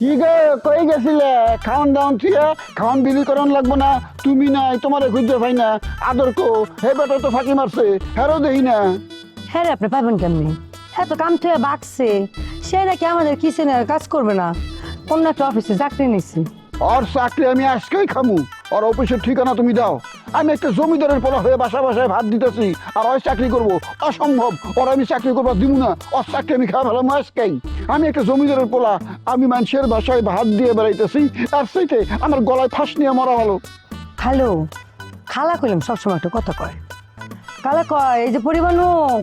কি গে কই গেছিলে? খাওয়ান দাওয়ান থিয়া খাওয়ান বিলি করান লাগবো না। তুমি নাই, তোমারে খুঁজে পাই না। আদর কো হে বেটা তো ফাঁকি মারছে, হেরো দেই না। হ্যাঁ রে, আপনি পাবেন কেমনি? এত কাম থেকে বাকছে, সে নাকি আমাদের কিচেনের কাজ করবে না, অন্য একটা অফিসে চাকরি নিচ্ছি। ওর চাকরি আমি আজকেই খামু। ওর অফিসের ঠিকানা তুমি দাও। আমি একটা জমিদারের পোলা হয়ে বাসায় ভাত দিতেছি, আর ওই চাকরি করবো? অসম্ভব। ওর আমি চাকরি করবো দিব না। ওর চাকরি আমি খাওয়া ফেলাম আজকেই। আমি একটা জমিদারের পোলা, আমি মানুষের বাসায় ভাত দিয়ে বেড়াইতেছি, তার চাইতে আমার গলায় ফাঁস নিয়ে মরা ভালো। হ্যালো, খালা কইলাম সবসময় একটা কথা কয়। কালা কয় এই যে পরিবার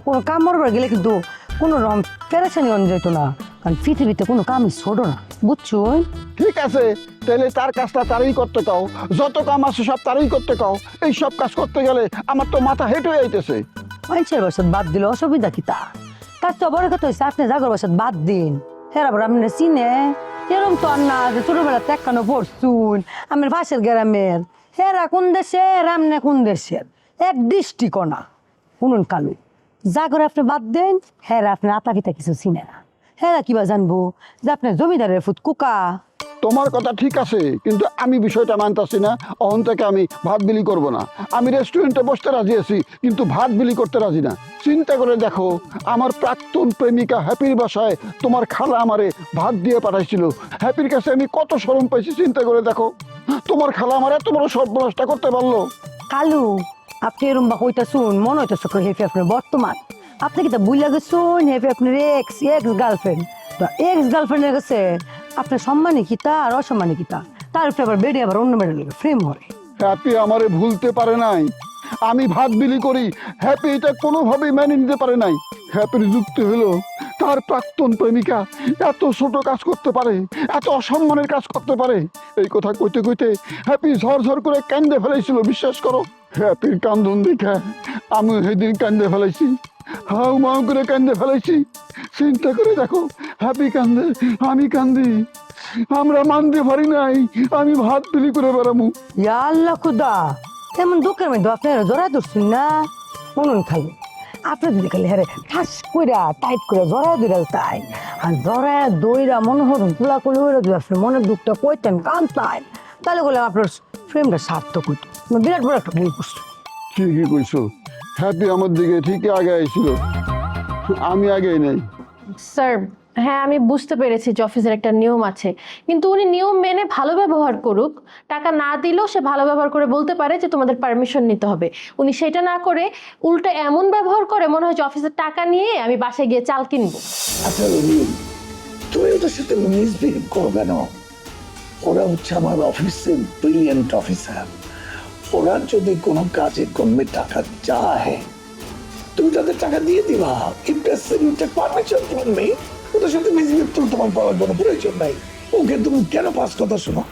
কোনো কাম মরবার গেলে কিন্তু কোনো রকম পেরেছানি অন যেত না, কারণ পৃথিবীতে কোনো কামই ছোট না, বুঝছো? ঠিক আছে, তাহলে তার কাজটা তারই করতে কাও। যত কাম আছে সব তারই করতে কাও। এই সব কাজ করতে গেলে আমার তো মাথা হেঁটে যাইতেছে। মানুষের বাসাত বাদ দিলে অসুবিধা কি তা? তার তো বড় কথা হচ্ছে আপনি জাগর বাসাত বাদ দিন, হ্যাঁ আবার আপনি চিনে এরম তো আর না যে ছোটবেলা টেকানো পড়ছুন আমার পাশের গ্রামের। হেরা কোন দেশের আমনে কোন দেশের এক দৃষ্টিকোণা। শুনুন কালু, জাগর আপনি বাদ দেন, হেরা আপনি আতা পিতা কিছু চিনে না। হেরা কিবা জানবো যে আপনার জমিদারের ফুট কুকা। তোমার কথা ঠিক আছে, কিন্তু আমি বিষয়টা মানতাছি না। অহন থেকে আমি ভাত বিলি করব না। আমি রেস্টুরেন্টে বসতে রাজি আছি, কিন্তু ভাত বিলি করতে রাজি না। চিন্তা করে দেখো, আমার প্রাক্তন প্রেমিকা হ্যাপির বাসায় তোমার খালা আমারে ভাত দিয়ে পাঠাইছিল। হ্যাপির কাছে আমি কত শরম পাইছি, চিন্তা করে দেখো। তোমার খালা আমার এত বড় সর্বনাশটা করতে পারলো। কালু, আপনি এরম বা কইতা শুন মনে হইতেছে হেফি আপনার বর্তমান। আপনি কি তা বুঝলা গেছুন হেফি আপনার এক্স গার্লফ্রেন্ড। এক্স গার্লফ্রেন্ডের কাছে আপনার সম্মানী কিতা আর অসম্মানী কিতা, তার উপরে আবার বেডে আবার অন্য মেডেল ফ্রেম করে। হ্যাপি আমারে ভুলতে পারে নাই। আমি ভাত বিলি করি, হ্যাপি এটা কোনোভাবেই মেনে নিতে পারে নাই। হ্যাপির যুক্তি হলো তার প্রাক্তন প্রেমিকা এত ছোট কাজ করতে পারে, এত অসম্মানের কাজ করতে পারে। এই কথা কইতে কইতে হ্যাপি ঝরঝর করে কান্দে ফেলাইছিল, বিশ্বাস করো। হ্যাপির কান্দন দেখে আমি সেদিন কান্দে ফেলাইছি, হাউ মাউ করে কান্দে ফেলাইছি। চিন্তা করে দেখো, হ্যাপি কান্দে, আমি কান্দি। আমরা মানতে পারি নাই আমি ভাত বিলি করে বেড়ামু। ইয়া আল্লাহ খুদা, এমন দুঃখের মধ্যে আপনারা জড়াই ধরছেন না। শুনুন খালি, আপনি যদি খালি হ্যাঁ ঠাস কইরা টাইট করে জড়াই দিলে তাই, আর জড়াই দইরা মনে হরুন তুলা কুলি হয়ে যদি আপনার মনের দুঃখটা কইতেন কান্তায়, তাহলে বলে আপনার ফ্রেমটা সার্থক হইতো। বিরাট বড় একটা ভুল করছো। ঠিকই কইছো, হ্যাপি আমার দিকে ঠিকই আগে আইছিল, আমি আগে নাই। স্যার, হ্যাঁ আমি বুঝতে পেরেছি যে অফিসের একটা নিয়ম আছে, কিন্তু উনি নিয়ম মেনে ভালো ব্যবহার করুক। টাকা না দিলেও সে ভালো ব্যবহার করে বলতে পারে যে তোমাদের পারমিশন নিতে হবে। উনি সেটা না করে উল্টো এমন ব্যবহার করে মনে হয় যে অফিসের টাকা নিয়ে আমি বাসায় গিয়ে চাল কিনবো। আচ্ছা রবিউল, তুমি ওদের সাথে মিসবিহেভ করো কেন? ওরা হচ্ছে আমার অফিসের ব্রিলিয়েন্ট অফিসার। ওরা যদি কোনো কাজে কমে টাকা চায়, তুমি তাদের টাকা দিয়ে দিবা। If necessary take permission from me. ওদের সাথে মিসবিহেভ তো তোমার পাওয়ার কোনো প্রয়োজন নাই। ওকে তুমি কেন পাস কথা শোনো?